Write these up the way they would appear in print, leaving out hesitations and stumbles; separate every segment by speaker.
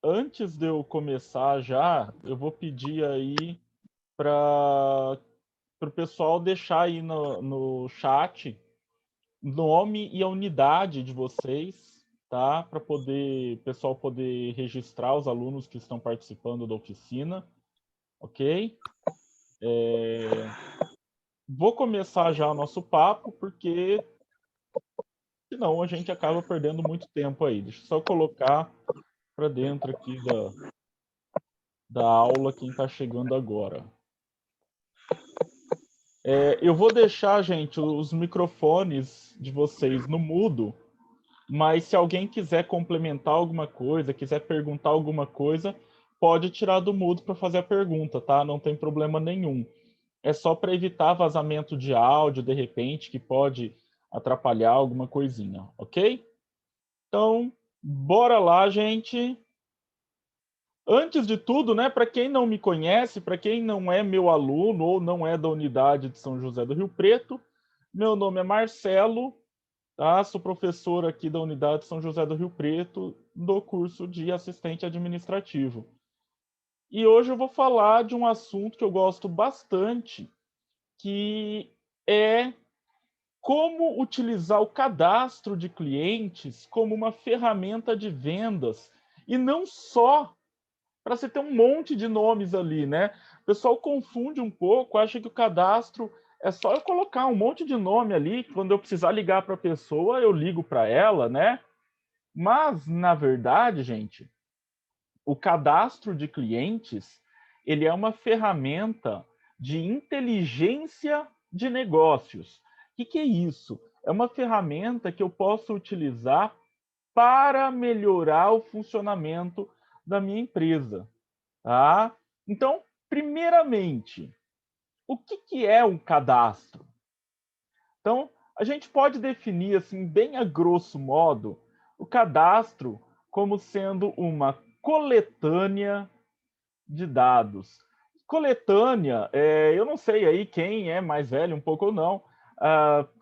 Speaker 1: antes de eu começar já, eu vou pedir aí para o pessoal deixar aí no chat nome e a unidade de vocês, tá? Para poder, o pessoal poder registrar os alunos que estão participando da oficina, ok? Vou começar já o nosso papo, porque senão a gente acaba perdendo muito tempo aí. Deixa eu só colocar para dentro aqui da aula quem está chegando agora. Eu vou deixar, gente, os microfones de vocês no mudo, mas se alguém quiser complementar alguma coisa, quiser perguntar alguma coisa, pode tirar do mudo para fazer a pergunta, tá? Não tem problema nenhum. É só para evitar vazamento de áudio, de repente, que pode atrapalhar alguma coisinha, ok? Então, bora lá, gente. Antes de tudo, né, para quem não me conhece, para quem não é meu aluno ou não é da unidade de São José do Rio Preto, meu nome é Marcelo, tá? Sou professor aqui da unidade de São José do Rio Preto, do curso de assistente administrativo. E hoje eu vou falar de um assunto que eu gosto bastante, que é como utilizar o cadastro de clientes como uma ferramenta de vendas e não só para você ter um monte de nomes ali, né? O pessoal confunde um pouco, acha que o cadastro é só eu colocar um monte de nome ali, que quando eu precisar ligar para a pessoa, eu ligo para ela, né? Mas, na verdade, gente, o cadastro de clientes, ele é uma ferramenta de inteligência de negócios. O que é isso? É uma ferramenta que eu posso utilizar para melhorar o funcionamento da minha empresa. Tá? Então, primeiramente, o que é um cadastro? Então, a gente pode definir, assim, bem a grosso modo, o cadastro como sendo uma coletânea de dados. Coletânea, eu não sei aí quem é mais velho um pouco ou não,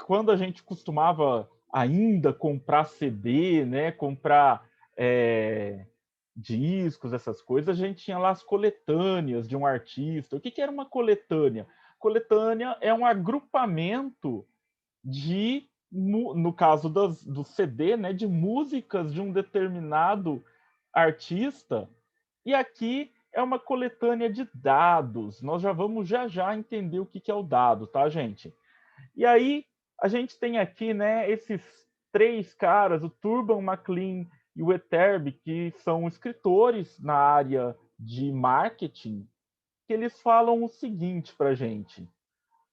Speaker 1: quando a gente costumava ainda comprar CD, né, comprar discos, essas coisas, a gente tinha lá as coletâneas de um artista. O que era uma coletânea? Coletânea é um agrupamento de, no caso do CD, né, de músicas de um determinado artista. E aqui é uma coletânea de dados. Nós já vamos já entender o que é o dado, tá, gente? E aí a gente tem aqui, né, esses três caras, o Turban, McLean e o Eterb, que são escritores na área de marketing, que eles falam o seguinte para a gente: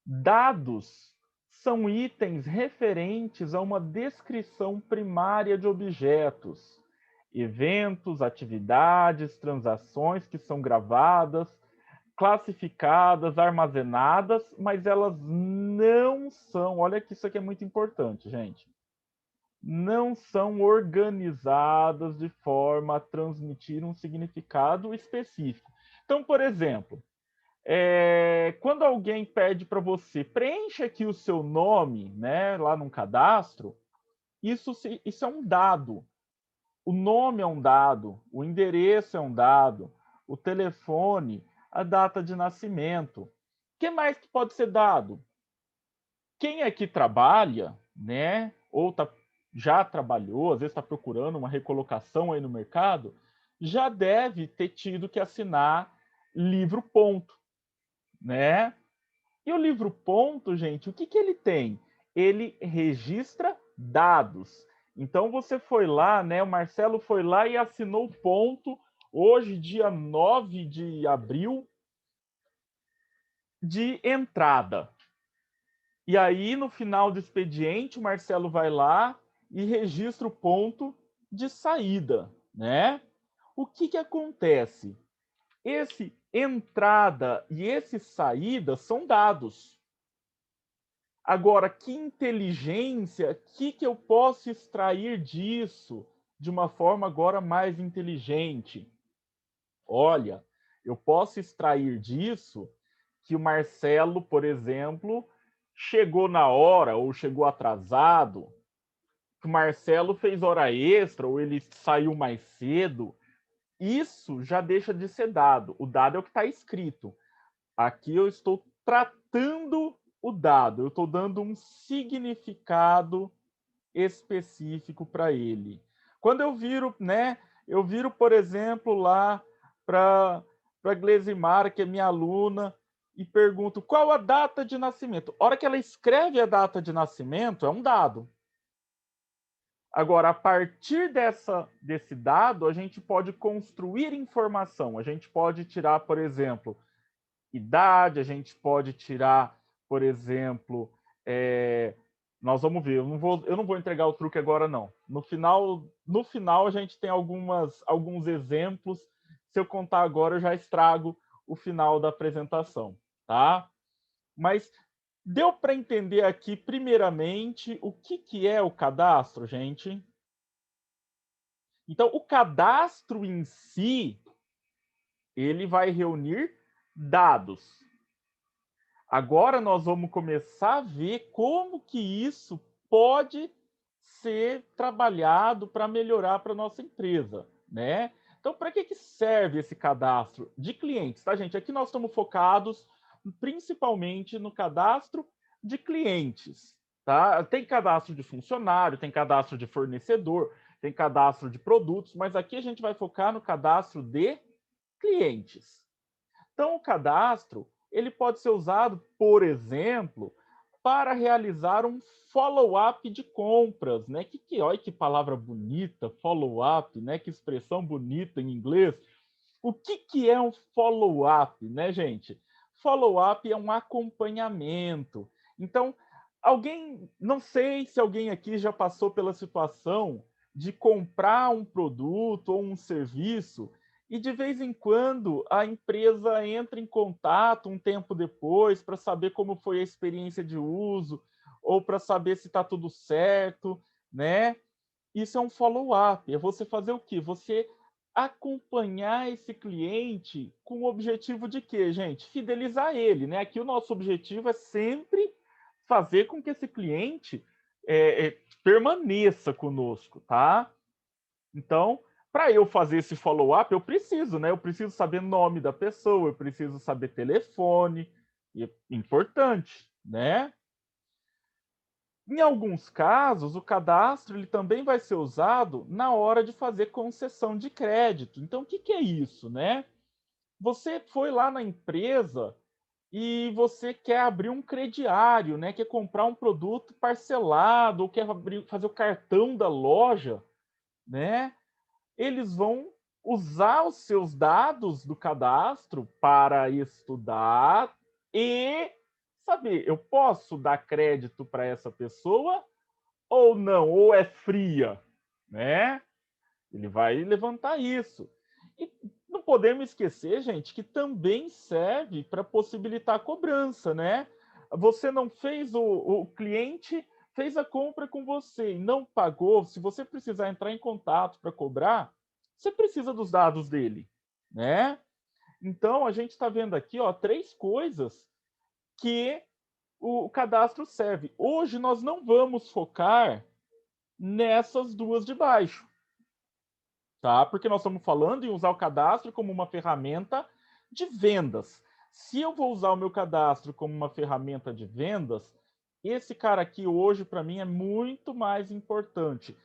Speaker 1: dados são itens referentes a uma descrição primária de objetos, eventos, atividades, transações que são gravadas, classificadas, armazenadas, mas elas não são, olha que isso aqui é muito importante, gente, não são organizadas de forma a transmitir um significado específico. Então, por exemplo, quando alguém pede para você preencha aqui o seu nome, né, lá num cadastro, isso é um dado. O nome é um dado, o endereço é um dado, o telefone, a data de nascimento. O que mais que pode ser dado? Quem aqui trabalha, né, ou já trabalhou, às vezes está procurando uma recolocação aí no mercado, já deve ter tido que assinar livro ponto, né? E o livro ponto, gente, o que ele tem? Ele registra dados. Então você foi lá, né? O Marcelo foi lá e assinou o ponto hoje, dia 9 de abril, de entrada. E aí, no final do expediente, o Marcelo vai lá e registra o ponto de saída, né? O que acontece? Esse entrada e esse saída são dados. Agora, que inteligência, que eu posso extrair disso de uma forma agora mais inteligente? Olha, eu posso extrair disso que o Marcelo, por exemplo, chegou na hora ou chegou atrasado, que o Marcelo fez hora extra ou ele saiu mais cedo. isso já deixa de ser dado. O dado é o que está escrito. Aqui eu estou tratando o dado, eu estou dando um significado específico para ele. Quando eu viro, né, por exemplo, lá para a Glesimara, que é minha aluna, e pergunto qual a data de nascimento. A hora que ela escreve a data de nascimento, é um dado. Agora, a partir desse dado, a gente pode construir informação. A gente pode tirar, por exemplo, idade, a gente pode tirar, por exemplo, nós vamos ver, eu não vou entregar o truque agora, não. No final a gente tem alguns exemplos. Se eu contar agora, eu já estrago o final da apresentação, tá? Mas deu para entender aqui, primeiramente, o que é o cadastro, gente? Então, o cadastro em si, ele vai reunir dados. Agora nós vamos começar a ver como que isso pode ser trabalhado para melhorar para a nossa empresa, né? Então, para que serve esse cadastro de clientes, tá, gente? Aqui nós estamos focados principalmente no cadastro de clientes, tá? Tem cadastro de funcionário, tem cadastro de fornecedor, tem cadastro de produtos, mas aqui a gente vai focar no cadastro de clientes. Então, o cadastro ele pode ser usado, por exemplo, para realizar um follow-up de compras, né? Olha que palavra bonita, follow-up, né? Que expressão bonita em inglês. O que é um follow-up, né, gente? Follow-up é um acompanhamento. Então, não sei se alguém aqui já passou pela situação de comprar um produto ou um serviço e de vez em quando a empresa entra em contato um tempo depois para saber como foi a experiência de uso ou para saber se está tudo certo, né? Isso é um follow-up. É você fazer o quê? Você acompanhar esse cliente com o objetivo de quê, gente? Fidelizar ele, né? Aqui o nosso objetivo é sempre fazer com que esse cliente permaneça conosco, tá? Então, para eu fazer esse follow-up, eu preciso, né? Eu preciso saber nome da pessoa, eu preciso saber telefone, é importante, né? Em alguns casos, o cadastro ele também vai ser usado na hora de fazer concessão de crédito. Então, o que é isso, né? Você foi lá na empresa e você quer abrir um crediário, né? Quer comprar um produto parcelado ou quer fazer o cartão da loja, né? Eles vão usar os seus dados do cadastro para estudar e saber, eu posso dar crédito para essa pessoa ou não, ou é fria, né? Ele vai levantar isso. E não podemos esquecer, gente, que também serve para possibilitar a cobrança, né? Você não fez o cliente fez a compra com você e não pagou, se você precisar entrar em contato para cobrar, você precisa dos dados dele, né? Então a gente está vendo aqui, ó, 3 coisas que o cadastro serve. Hoje nós não vamos focar nessas 2 de baixo, tá? Porque nós estamos falando em usar o cadastro como uma ferramenta de vendas. Se eu vou usar o meu cadastro como uma ferramenta de vendas, esse cara aqui hoje para mim é muito mais importante.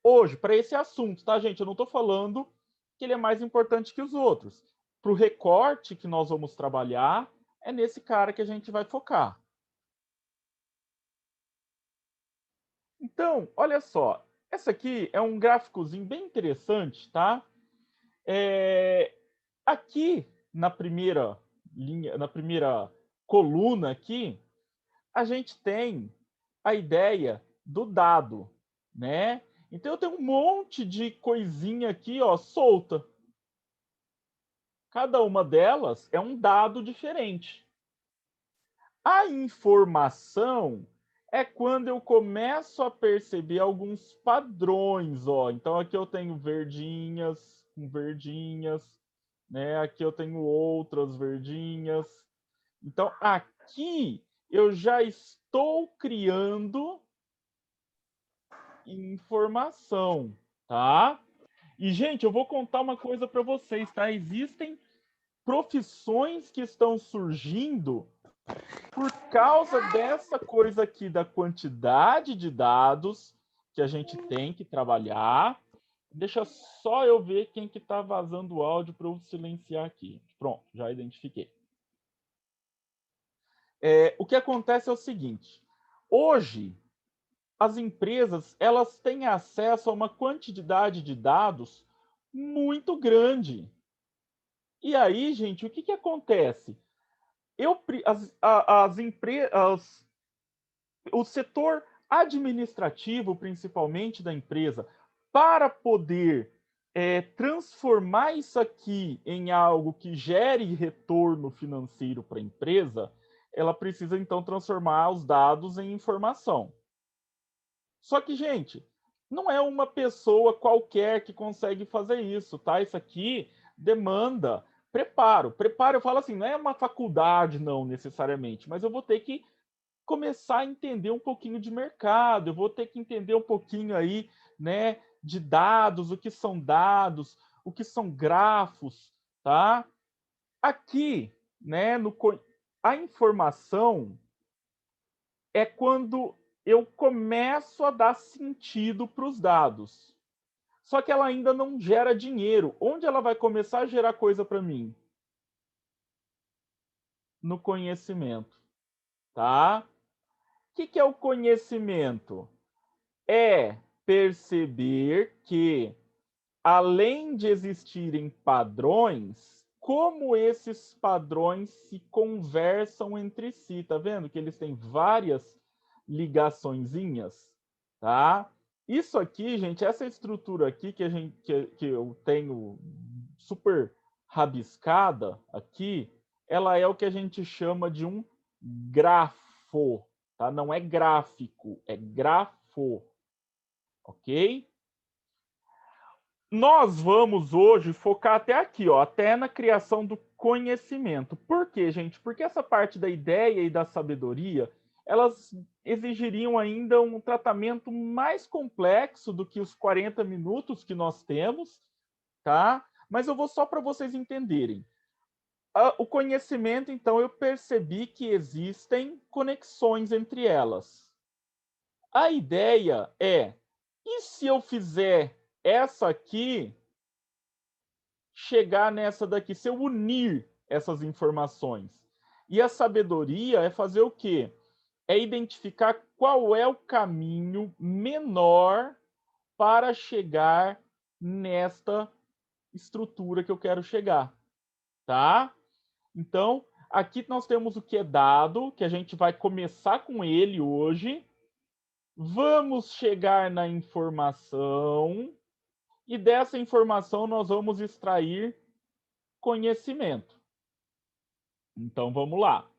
Speaker 1: Hoje, para esse assunto, tá, gente? Eu não estou falando que ele é mais importante que os outros. Para o recorte que nós vamos trabalhar, é nesse cara que a gente vai focar. Então, olha só, essa aqui é um gráficozinho bem interessante, tá? Aqui na primeira linha, na primeira coluna aqui, a gente tem a ideia do dado, né? Então eu tenho um monte de coisinha aqui, ó, solta. Cada uma delas é um dado diferente. A informação é quando eu começo a perceber alguns padrões, ó. Então aqui eu tenho verdinhas com verdinhas, né? Aqui eu tenho outras verdinhas. Então aqui eu já estou criando informação, tá? E, gente, eu vou contar uma coisa para vocês, tá? Existem profissões que estão surgindo por causa dessa coisa aqui da quantidade de dados que a gente tem que trabalhar. Deixa só eu ver quem que está vazando o áudio para eu silenciar aqui. Pronto, já identifiquei. O que acontece é o seguinte: hoje as empresas elas têm acesso a uma quantidade de dados muito grande. E aí, gente, o que, que acontece? As empresas, o setor administrativo, principalmente da empresa, para poder transformar isso aqui em algo que gere retorno financeiro para a empresa, ela precisa então transformar os dados em informação. Só que, gente, não é uma pessoa qualquer que consegue fazer isso, tá? Isso aqui demanda preparo. Preparo, eu falo assim, não é uma faculdade, não, necessariamente, mas eu vou ter que começar a entender um pouquinho de mercado, eu vou ter que entender um pouquinho aí, né, de dados, o que são grafos, tá? Aqui, né, a informação é quando eu começo a dar sentido para os dados. Só que ela ainda não gera dinheiro. Onde ela vai começar a gerar coisa para mim? No conhecimento, tá? O que é o conhecimento? É perceber que, além de existirem padrões, como esses padrões se conversam entre si, tá vendo? Que eles têm várias ligaçõezinhas, tá? Isso aqui, gente, essa estrutura aqui que eu tenho super rabiscada aqui, ela é o que a gente chama de um grafo, tá? Não é gráfico, é grafo, ok? Nós vamos hoje focar até aqui, ó, até na criação do conhecimento. Por quê, gente? Porque essa parte da ideia e da sabedoria, elas exigiriam ainda um tratamento mais complexo do que os 40 minutos que nós temos, tá? Mas eu vou só para vocês entenderem. O conhecimento, então, eu percebi que existem conexões entre elas. A ideia é, e se eu fizer essa aqui chegar nessa daqui, se eu unir essas informações? E a sabedoria é fazer o quê? É identificar qual é o caminho menor para chegar nesta estrutura que eu quero chegar, tá? Então, aqui nós temos o que é dado, que a gente vai começar com ele hoje. Vamos chegar na informação e dessa informação nós vamos extrair conhecimento. Então vamos lá.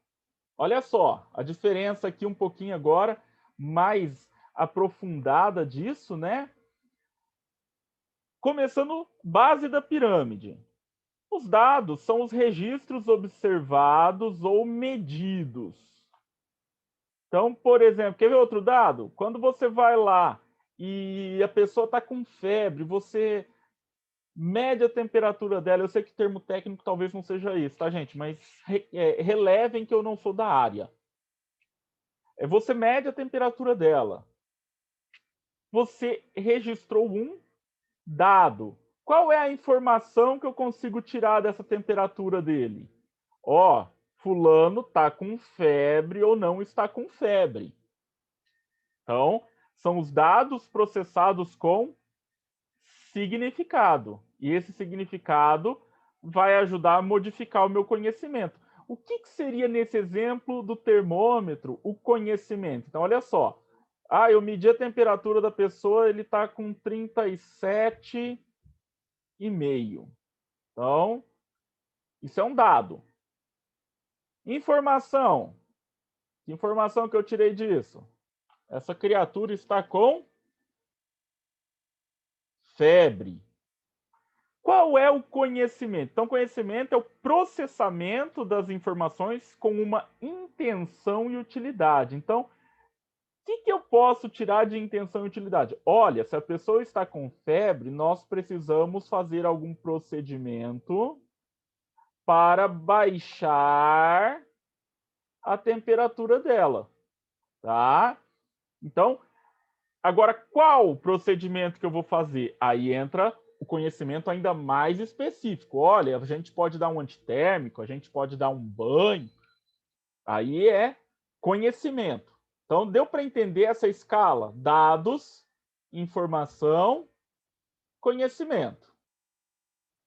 Speaker 1: Olha só, a diferença aqui um pouquinho agora mais aprofundada disso, né? Começando base da pirâmide. Os dados são os registros observados ou medidos. Então, por exemplo, quer ver outro dado? Quando você vai lá e a pessoa está com febre, você mede a temperatura dela. Eu sei que termo técnico talvez não seja isso, tá, gente? Mas relevem que eu não sou da área. Você mede a temperatura dela. Você registrou um dado. Qual é a informação que eu consigo tirar dessa temperatura dele? Ó, fulano está com febre ou não está com febre. Então, são os dados processados com significado. E esse significado vai ajudar a modificar o meu conhecimento. O que seria nesse exemplo do termômetro o conhecimento? Então, olha só. Eu medi a temperatura da pessoa, ele está com 37,5. Então, isso é um dado. Informação. Que informação que eu tirei disso? Essa criatura está com febre. Qual é o conhecimento? Então, conhecimento é o processamento das informações com uma intenção e utilidade. Então, que eu posso tirar de intenção e utilidade? Olha, se a pessoa está com febre, nós precisamos fazer algum procedimento para baixar a temperatura dela, tá? Então, agora qual procedimento que eu vou fazer? Aí entra o conhecimento ainda mais específico. Olha, a gente pode dar um antitérmico, a gente pode dar um banho. Aí é conhecimento. Então, deu para entender essa escala? Dados, informação, conhecimento.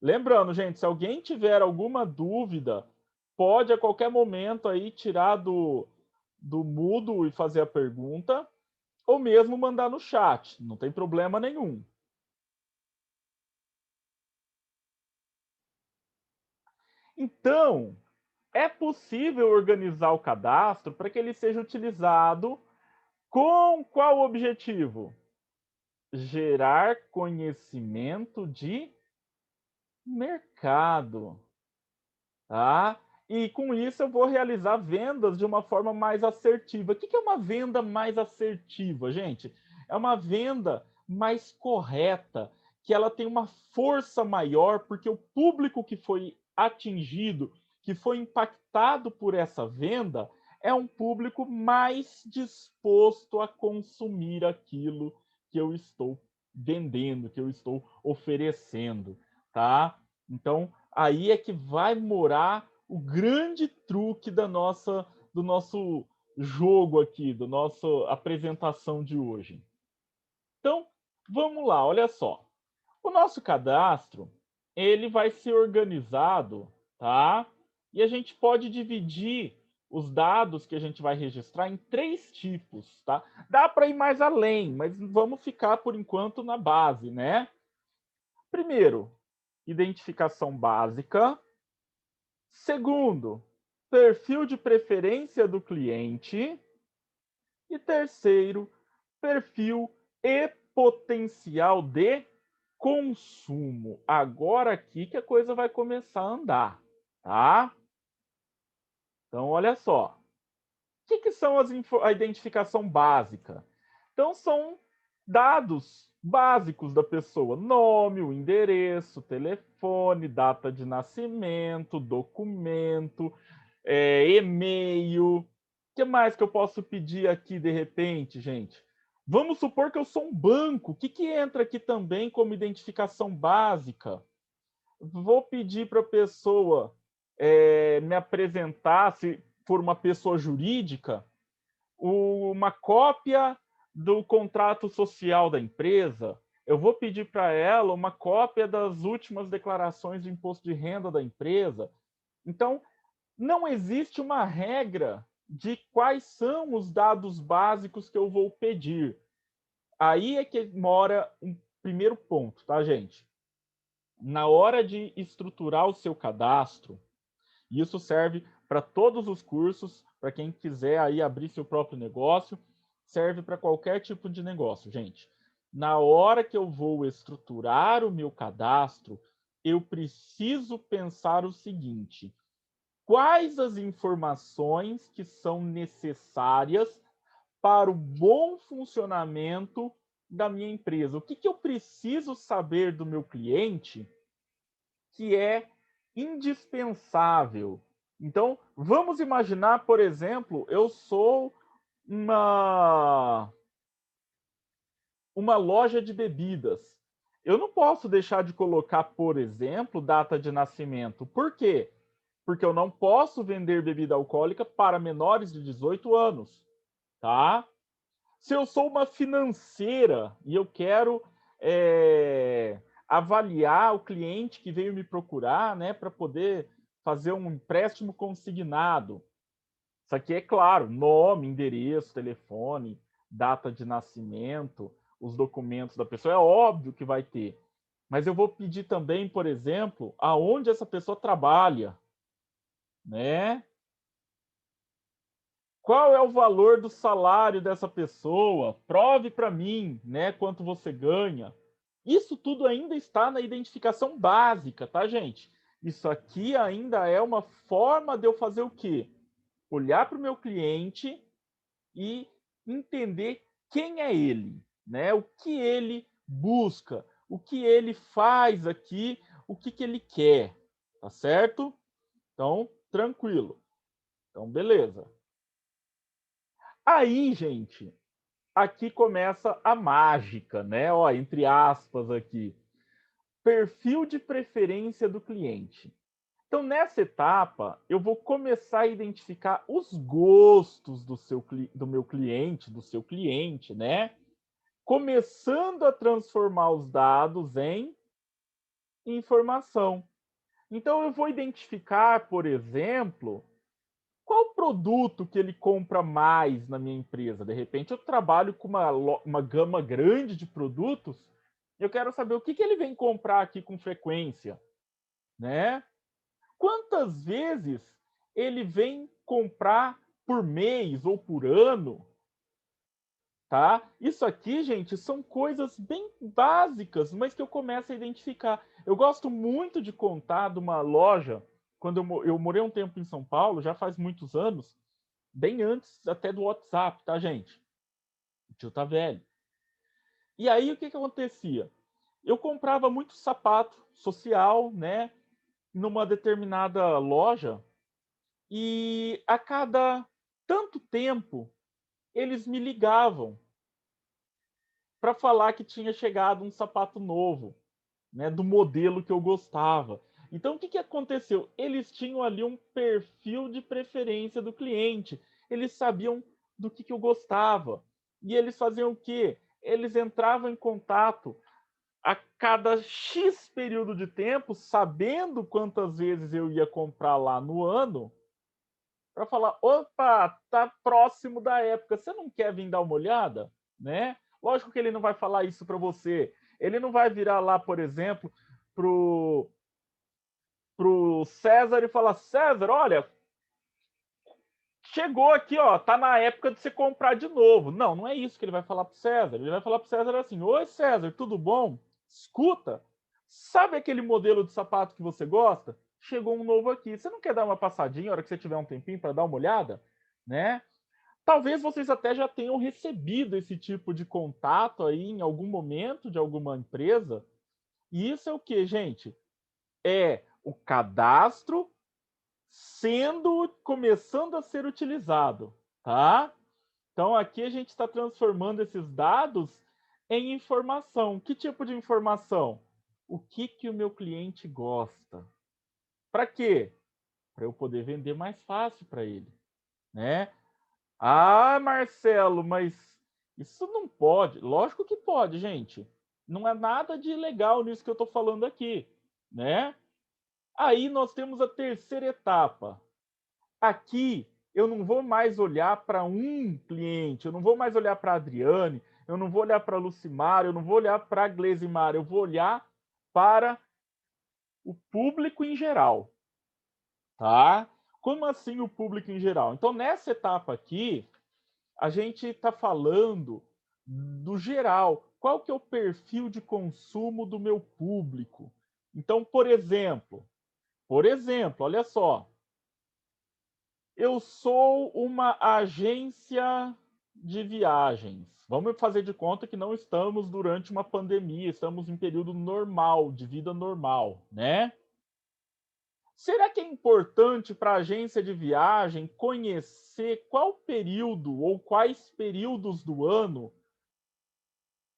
Speaker 1: Lembrando, gente, se alguém tiver alguma dúvida, pode a qualquer momento aí tirar do mudo e fazer a pergunta, ou mesmo mandar no chat, não tem problema nenhum. Então, é possível organizar o cadastro para que ele seja utilizado com qual objetivo? Gerar conhecimento de mercado, tá? E com isso eu vou realizar vendas de uma forma mais assertiva. O que é uma venda mais assertiva, gente? É uma venda mais correta, que ela tem uma força maior, porque o público que foi atingido, que foi impactado por essa venda, é um público mais disposto a consumir aquilo que eu estou vendendo, que eu estou oferecendo, tá? Então, aí é que vai morar o grande truque do nosso jogo aqui, da nossa apresentação de hoje. Então, vamos lá, olha só. O nosso cadastro, ele vai ser organizado, tá? E a gente pode dividir os dados que a gente vai registrar em 3 tipos, tá? Dá para ir mais além, mas vamos ficar por enquanto na base, né? Primeiro, identificação básica. Segundo, perfil de preferência do cliente. E terceiro, perfil e potencial de consumo. Agora aqui que a coisa vai começar a andar, tá? Então, olha só. O que são a identificação básica? Então, são dados básicos da pessoa: nome, o endereço, telefone, data de nascimento, documento, e-mail. O que mais que eu posso pedir aqui de repente, gente? Vamos supor que eu sou um banco. O que entra aqui também como identificação básica? Vou pedir para a pessoa me apresentar, se for uma pessoa jurídica, uma cópia do contrato social da empresa. Eu vou pedir para ela uma cópia das últimas declarações de imposto de renda da empresa. Então, não existe uma regra de quais são os dados básicos que eu vou pedir. Aí é que mora um primeiro ponto, tá, gente? Na hora de estruturar o seu cadastro, e isso serve para todos os cursos, para quem quiser aí abrir seu próprio negócio, serve para qualquer tipo de negócio, gente. Na hora que eu vou estruturar o meu cadastro, eu preciso pensar o seguinte: quais as informações que são necessárias para o bom funcionamento da minha empresa? O que eu preciso saber do meu cliente que é indispensável? Então, vamos imaginar, por exemplo, eu sou uma loja de bebidas. Eu não posso deixar de colocar, por exemplo, data de nascimento. Por quê? Porque eu não posso vender bebida alcoólica para menores de 18 anos, tá? Se eu sou uma financeira e eu quero avaliar o cliente que veio me procurar, né, para poder fazer um empréstimo consignado. Isso aqui é claro: nome, endereço, telefone, data de nascimento, os documentos da pessoa, é óbvio que vai ter. Mas eu vou pedir também, por exemplo, aonde essa pessoa trabalha, né? Qual é o valor do salário dessa pessoa? Prove para mim, né, quanto você ganha. Isso tudo ainda está na identificação básica, tá, gente? Isso aqui ainda é uma forma de eu fazer o quê? Olhar para o meu cliente e entender quem é ele, né? O que ele busca, o que ele faz aqui, o que ele quer, tá certo? Então, tranquilo. Então, beleza. Aí, gente, aqui começa a mágica, né? Ó, entre aspas aqui. Perfil de preferência do cliente. Então, nessa etapa, eu vou começar a identificar os gostos do meu cliente, do seu cliente, né? Começando a transformar os dados em informação. Então, eu vou identificar, por exemplo, qual produto que ele compra mais na minha empresa. De repente, eu trabalho com uma gama grande de produtos, eu quero saber o que ele vem comprar aqui com frequência, né? Quantas vezes ele vem comprar por mês ou por ano, tá? Isso aqui, gente, são coisas bem básicas, mas que eu começo a identificar. Eu gosto muito de contar de uma loja, quando eu morei um tempo em São Paulo, já faz muitos anos, bem antes até do WhatsApp, tá, gente? O tio tá velho. E aí, o que acontecia? Eu comprava muito sapato social, né? Numa determinada loja, e a cada tanto tempo eles me ligavam para falar que tinha chegado um sapato novo, né, do modelo que eu gostava. Então, o que aconteceu? Eles tinham ali um perfil de preferência do cliente. Eles sabiam do que eu gostava. E eles faziam o quê? Eles entravam em contato a cada X período de tempo, sabendo quantas vezes eu ia comprar lá no ano, para falar, opa, tá próximo da época, você não quer vir dar uma olhada, né? Lógico que ele não vai falar isso para você. Ele não vai virar lá, por exemplo, pro César e falar, César, olha, chegou aqui, ó, tá na época de você comprar de novo. Não, não é isso que ele vai falar pro César. Ele vai falar pro César assim: "Oi, César, tudo bom? Escuta, sabe aquele modelo de sapato que você gosta? Chegou um novo aqui. Você não quer dar uma passadinha na hora que você tiver um tempinho para dar uma olhada, né?" Talvez vocês até já tenham recebido esse tipo de contato aí em algum momento de alguma empresa. E isso é o que, gente? É o cadastro começando a ser utilizado, tá? Então aqui a gente está transformando esses dados em informação. Que tipo de informação? O que o meu cliente gosta? Para quê? Para eu poder vender mais fácil para ele, né? Ah, Marcelo, mas isso não pode. Lógico que pode, gente. Não é nada de ilegal nisso que eu estou falando aqui, né? Aí nós temos a terceira etapa. Aqui eu não vou mais olhar para um cliente, eu não vou mais olhar para a Adriane, eu não vou olhar para a Lucimar, eu não vou olhar para a Glesimar, eu vou olhar para o público em geral, tá? Como assim o público em geral? Então, nessa etapa aqui, a gente está falando do geral. Qual que é o perfil de consumo do meu público? Então, por exemplo, olha só, eu sou uma agência de viagens. Vamos fazer de conta que não estamos durante uma pandemia, estamos em período normal, de vida normal, né? Será que é importante para a agência de viagem conhecer qual período ou quais períodos do ano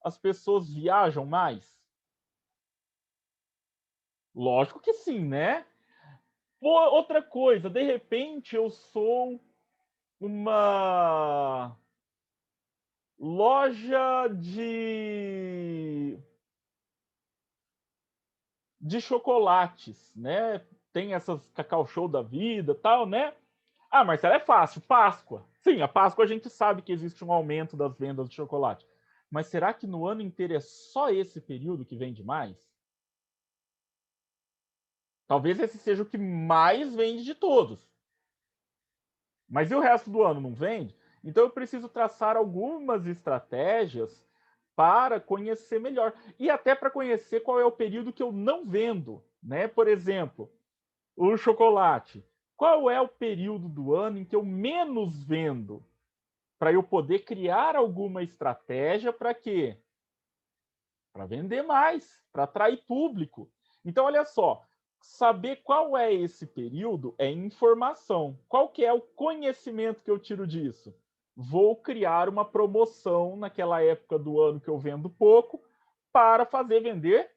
Speaker 1: as pessoas viajam mais? Lógico que sim, né? Outra coisa, de repente eu sou uma loja de chocolates, né? Tem essas Cacau Show da vida, tal, né? Ah, Marcelo, é fácil, Páscoa. Sim, a Páscoa a gente sabe que existe um aumento das vendas de chocolate. Mas será que no ano inteiro é só esse período que vende mais? Talvez esse seja o que mais vende de todos. Mas e o resto do ano não vende? Então eu preciso traçar algumas estratégias para conhecer melhor e até para conhecer qual é o período que eu não vendo, né? Por exemplo, o chocolate. Qual é o período do ano em que eu menos vendo? para eu poder criar alguma estratégia para quê? Para vender mais, para atrair público. Então, olha só, saber qual é esse período é informação. Qual que é o conhecimento que eu tiro disso? Vou criar uma promoção naquela época do ano que eu vendo pouco para fazer vender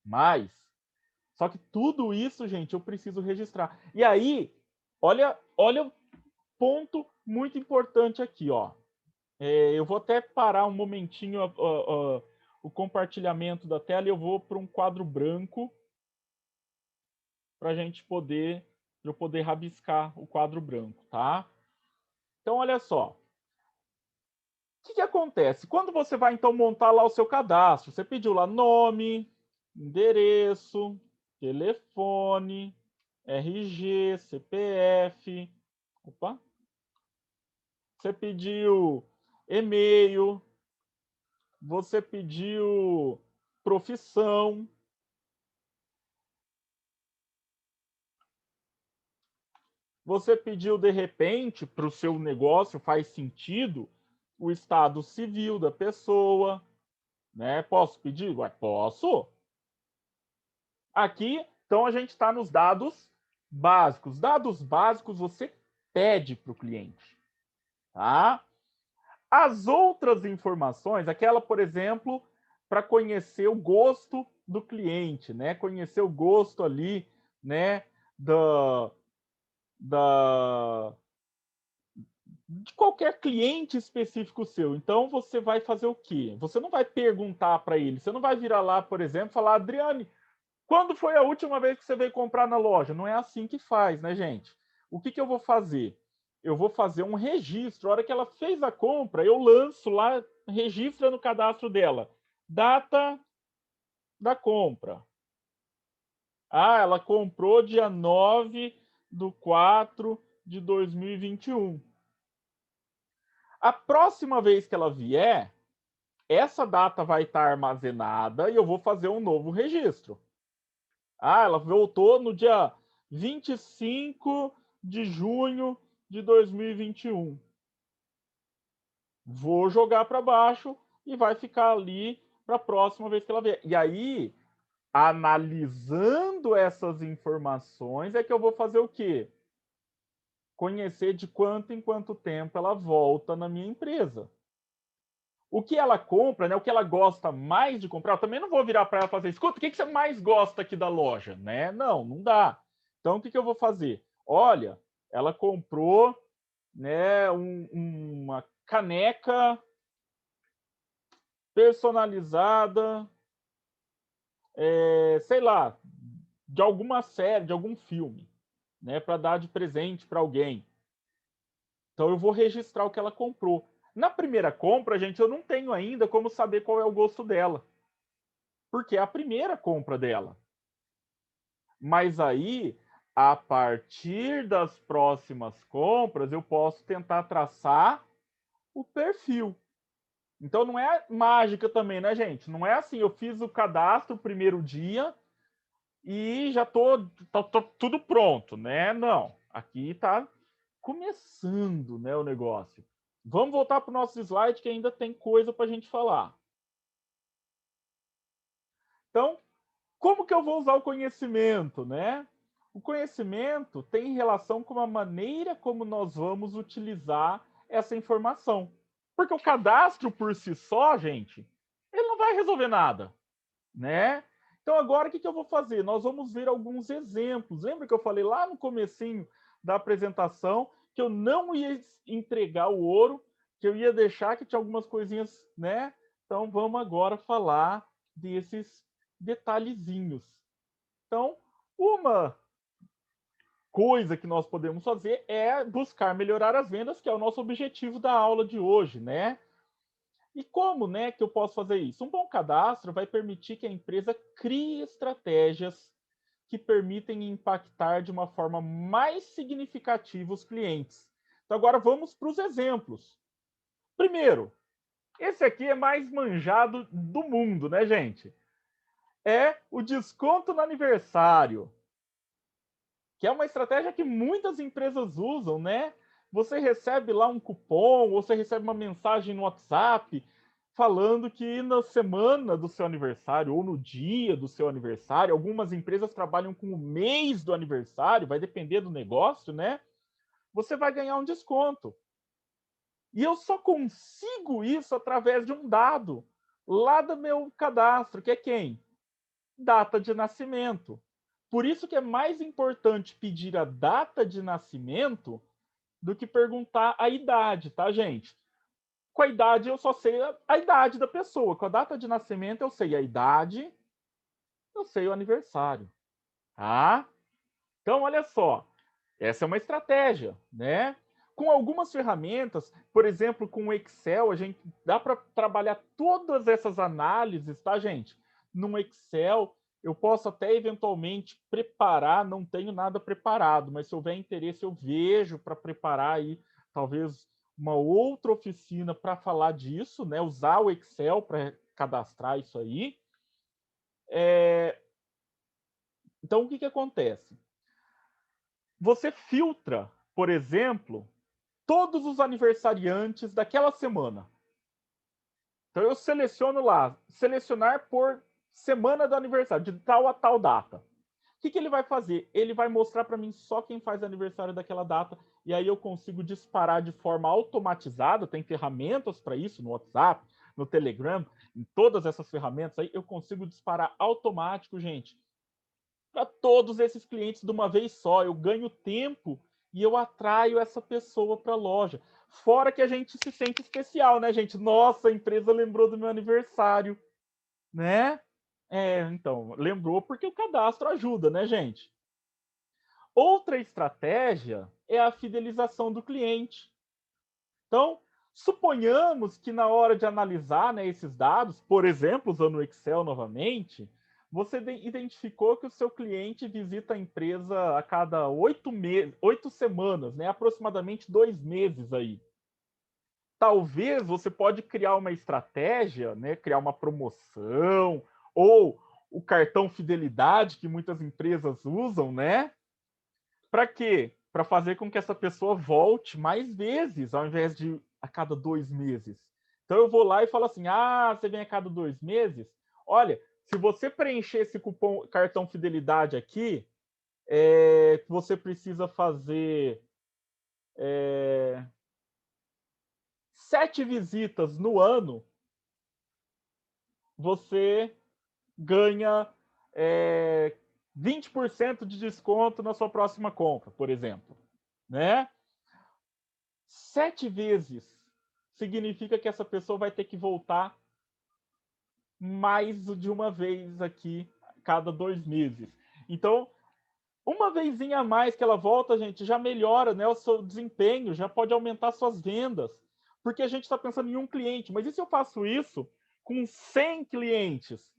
Speaker 1: mais. Só que tudo isso, gente, eu preciso registrar. E aí, olha o ponto muito importante aqui, ó. Eu vou até parar um momentinho o compartilhamento da tela e eu vou para um quadro branco para a gente poder, eu poder rabiscar o quadro branco, tá? Então, olha só. O que acontece? Quando você vai, então, montar lá o seu cadastro, você pediu lá nome, endereço, telefone, RG, CPF. Opa! Você pediu e-mail, você pediu profissão. Você pediu, de repente, para o seu negócio, faz sentido, o estado civil da pessoa, né? Posso pedir? Ué, posso. Aqui, então, a gente está nos dados básicos. Dados básicos você pede para o cliente, tá? As outras informações, aquela, por exemplo, para conhecer o gosto do cliente, né? Conhecer o gosto ali, né? Da de qualquer cliente específico seu. Então você vai fazer o quê? Você não vai perguntar para ele, você não vai virar lá, por exemplo, e falar, Adriane, quando foi a última vez que você veio comprar na loja? Não é assim que faz, né, gente? O que eu vou fazer? Eu vou fazer um registro. A hora que ela fez a compra, eu lanço lá, registra no cadastro dela. Data da compra. Ah, ela comprou dia 9/4/2021. A próxima vez que ela vier, essa data vai estar armazenada e eu vou fazer um novo registro. Ah, ela voltou no dia 25 de junho de 2021. Vou jogar para baixo e vai ficar ali para a próxima vez que ela vier. E aí, analisando essas informações, é que eu vou fazer o quê? Conhecer de quanto em quanto tempo ela volta na minha empresa. O que ela compra, né? O que ela gosta mais de comprar, eu também não vou virar para ela e fazer, escuta, o que você mais gosta aqui da loja, né? Não dá. Então, o que eu vou fazer? Olha, ela comprou, né, uma caneca personalizada, sei lá, de alguma série, de algum filme, né, para dar de presente para alguém. Então, eu vou registrar o que ela comprou. Na primeira compra, gente, eu não tenho ainda como saber qual é o gosto dela, porque é a primeira compra dela. Mas aí, a partir das próximas compras, eu posso tentar traçar o perfil. Então não é mágica também, né, gente? Não é assim, eu fiz o cadastro o primeiro dia e já tô tudo pronto, né? Não. Aqui tá começando, né, o negócio. Vamos voltar para o nosso slide que ainda tem coisa para a gente falar. Então, como que eu vou usar o conhecimento, né? O conhecimento tem relação com a maneira como nós vamos utilizar essa informação. Porque o cadastro por si só, gente, ele não vai resolver nada, né? Então agora o que eu vou fazer? Nós vamos ver alguns exemplos. Lembra que eu falei lá no comecinho da apresentação que eu não ia entregar o ouro, que eu ia deixar que tinha algumas coisinhas, né? Então vamos agora falar desses detalhezinhos. Então, uma coisa que nós podemos fazer é buscar melhorar as vendas, que é o nosso objetivo da aula de hoje, né? E como, né, que eu posso fazer isso? Um bom cadastro vai permitir que a empresa crie estratégias que permitem impactar de uma forma mais significativa os clientes. Então agora vamos para os exemplos. Primeiro, esse aqui é mais manjado do mundo, né, gente? É o desconto no aniversário, que é uma estratégia que muitas empresas usam, né? você recebe lá um cupom, ou você recebe uma mensagem no WhatsApp falando que na semana do seu aniversário ou no dia do seu aniversário, algumas empresas trabalham com o mês do aniversário, vai depender do negócio, né? Você vai ganhar um desconto. E eu só consigo isso através de um dado lá do meu cadastro, que é quem? Data de nascimento. Por isso que é mais importante pedir a data de nascimento do que perguntar a idade, tá, gente? Com a idade eu só sei a idade da pessoa. Com a data de nascimento eu sei a idade, eu sei o aniversário, tá? Então, olha só, essa é uma estratégia, né? Com algumas ferramentas, por exemplo, com o Excel, a gente dá para trabalhar todas essas análises, tá, gente? No Excel, eu posso até eventualmente preparar, não tenho nada preparado, mas se houver interesse, eu vejo para preparar aí, talvez, uma outra oficina para falar disso, né? Usar o Excel para cadastrar isso aí. Então, o que acontece? Você filtra, por exemplo, todos os aniversariantes daquela semana. Então eu seleciono lá, selecionar por semana do aniversário, de tal a tal data. O que ele vai fazer? Ele vai mostrar para mim só quem faz aniversário daquela data, e aí eu consigo disparar de forma automatizada, tem ferramentas para isso no WhatsApp, no Telegram, em todas essas ferramentas aí, eu consigo disparar automático, gente, para todos esses clientes de uma vez só. Eu ganho tempo e eu atraio essa pessoa para a loja. Fora que a gente se sente especial, né, gente? Nossa, a empresa lembrou do meu aniversário, né? Então, lembrou porque o cadastro ajuda, né, gente? Outra estratégia é a fidelização do cliente. Então, suponhamos que na hora de analisar, né, esses dados, por exemplo, usando o Excel novamente, você identificou que o seu cliente visita a empresa a cada 8 semanas, né, aproximadamente 2 meses aí. Talvez você pode criar uma estratégia, né, criar uma promoção, ou o cartão fidelidade que muitas empresas usam, né? Para quê? Para fazer com que essa pessoa volte mais vezes, ao invés de a cada 2 meses. Então eu vou lá e falo assim: ah, você vem a cada 2 meses? Olha, se você preencher esse cupom cartão fidelidade aqui, você precisa fazer 7 visitas no ano, você ganha 20% de desconto na sua próxima compra, por exemplo. Né? 7 vezes significa que essa pessoa vai ter que voltar mais de uma vez aqui cada 2 meses. Então, uma vezinha a mais que ela volta, gente, já melhora, né, o seu desempenho, já pode aumentar suas vendas. Porque a gente está pensando em um cliente, mas e se eu faço isso com 100 clientes?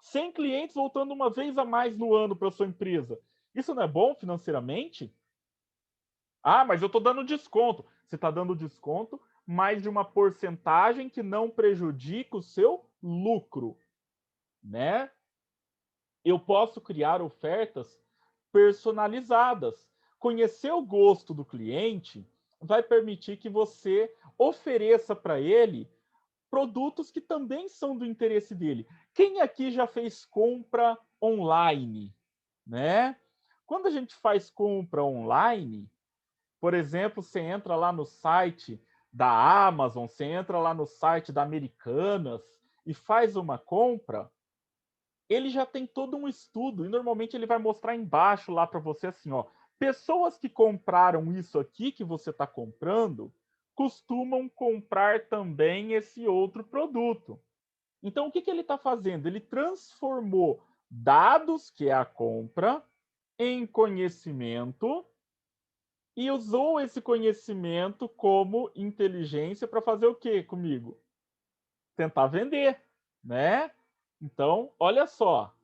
Speaker 1: 100 clientes voltando uma vez a mais no ano para sua empresa. Isso não é bom financeiramente? Ah, mas eu estou dando desconto. Você está dando desconto, mas de uma porcentagem que não prejudica o seu lucro, né? Eu posso criar ofertas personalizadas. Conhecer o gosto do cliente vai permitir que você ofereça para ele produtos que também são do interesse dele. Quem aqui já fez compra online, né? Quando a gente faz compra online, por exemplo, você entra lá no site da Amazon, você entra lá no site da Americanas e faz uma compra, ele já tem todo um estudo e normalmente ele vai mostrar embaixo lá para você assim, ó, pessoas que compraram isso aqui que você está comprando costumam comprar também esse outro produto. Então, o que ele está fazendo? Ele transformou dados, que é a compra, em conhecimento e usou esse conhecimento como inteligência para fazer o quê comigo? Tentar vender, né? Então, olha só.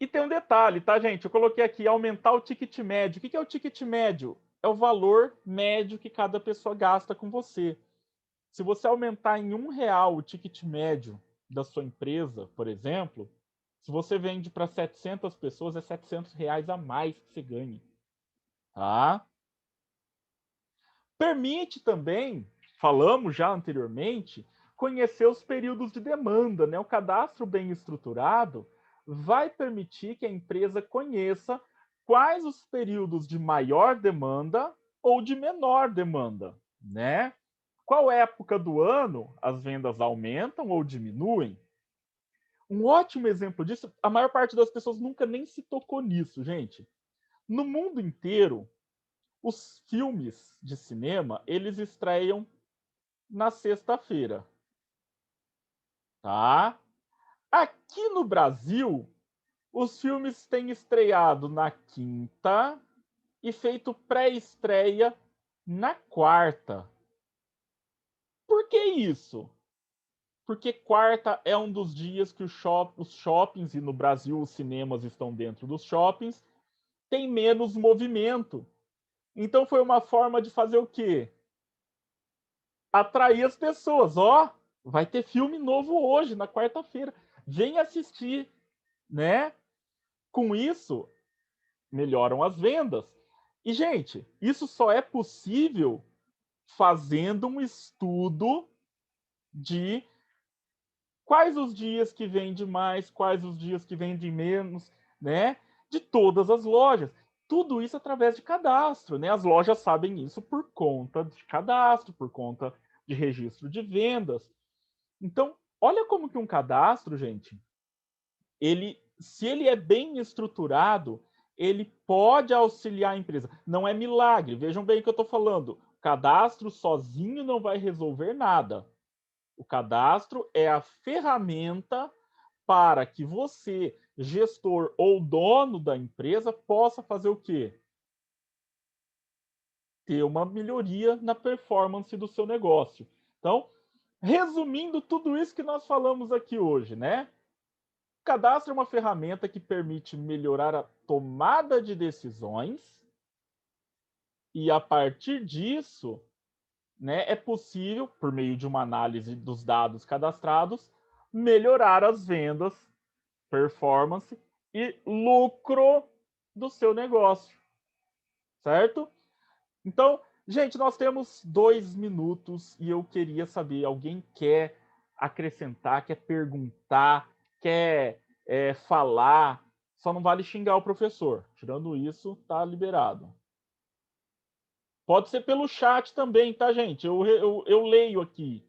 Speaker 1: E tem um detalhe, tá, gente? Eu coloquei aqui aumentar o ticket médio. O que é o ticket médio? É o valor médio que cada pessoa gasta com você. Se você aumentar em R$ 1 o ticket médio da sua empresa, por exemplo, se você vende para 700 pessoas, é R$ 700 a mais que você ganha. tá? Permite também, falamos já anteriormente, conhecer os períodos de demanda, né? O cadastro bem estruturado vai permitir que a empresa conheça quais os períodos de maior demanda ou de menor demanda, né? Qual época do ano as vendas aumentam ou diminuem? Um ótimo exemplo disso, a maior parte das pessoas nunca nem se tocou nisso, gente. No mundo inteiro, os filmes de cinema, eles estreiam na sexta-feira, tá? Aqui no Brasil, os filmes têm estreado na quinta e feito pré-estreia na quarta. Por que isso? Porque quarta é um dos dias que os shoppings, e no Brasil os cinemas estão dentro dos shoppings, tem menos movimento. Então foi uma forma de fazer o quê? Atrair as pessoas. Ó, vai ter filme novo hoje, na quarta-feira. Vem assistir, né? Com isso, melhoram as vendas. E, gente, isso só é possível fazendo um estudo de quais os dias que vende mais, quais os dias que vende menos, né? De todas as lojas. Tudo isso através de cadastro, né? As lojas sabem isso por conta de cadastro, por conta de registro de vendas. Então, olha como que um cadastro, gente, se ele é bem estruturado, ele pode auxiliar a empresa. Não é milagre. Vejam bem o que eu estou falando. O cadastro sozinho não vai resolver nada. O cadastro é a ferramenta para que você, gestor ou dono da empresa, possa fazer o quê? Ter uma melhoria na performance do seu negócio. Então, resumindo tudo isso que nós falamos aqui hoje, né? O cadastro é uma ferramenta que permite melhorar a tomada de decisões e, a partir disso, né, é possível, por meio de uma análise dos dados cadastrados, melhorar as vendas, performance e lucro do seu negócio, certo? Então, gente, nós temos 2 minutos e eu queria saber, alguém quer acrescentar, quer perguntar, quer falar, só não vale xingar o professor. Tirando isso, tá liberado. Pode ser pelo chat também, tá, gente? Eu leio aqui.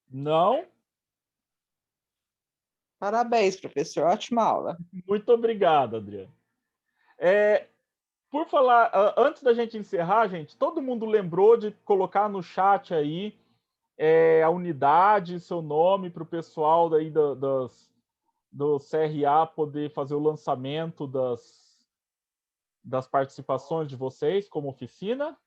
Speaker 1: Não?
Speaker 2: Parabéns, professor. Ótima aula.
Speaker 1: Muito obrigado, Adriano. Por falar, antes da gente encerrar, gente, todo mundo lembrou de colocar no chat aí a unidade, seu nome para o pessoal daí do CRA poder fazer o lançamento das participações de vocês como oficina?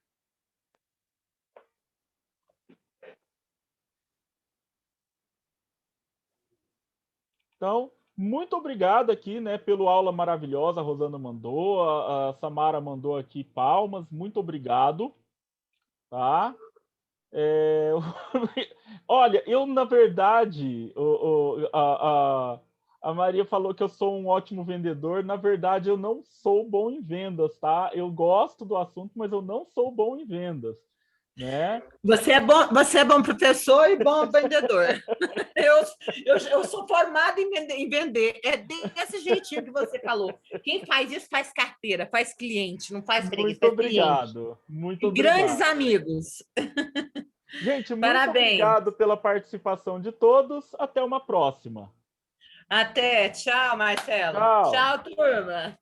Speaker 1: Então, muito obrigado aqui, né, pela aula maravilhosa. A Rosana mandou, a Samara mandou aqui palmas. Muito obrigado, tá? Olha, eu, na verdade, a Maria falou que eu sou um ótimo vendedor. Na verdade, eu não sou bom em vendas, tá? Eu gosto do assunto, mas eu não sou bom em vendas, né?
Speaker 3: Você é bom professor e bom vendedor. Eu sou formada em vender. É desse jeitinho que você falou. Quem faz isso faz carteira, faz cliente, não faz freguês,
Speaker 1: Muito
Speaker 3: faz cliente.
Speaker 1: obrigado. Muito
Speaker 3: E
Speaker 1: obrigado.
Speaker 3: grandes amigos.
Speaker 1: Gente, muito
Speaker 3: Parabéns.
Speaker 1: obrigado pela participação de todos. Até uma próxima.
Speaker 3: Até. Tchau, Marcelo.
Speaker 1: Tchau.
Speaker 3: Tchau, turma.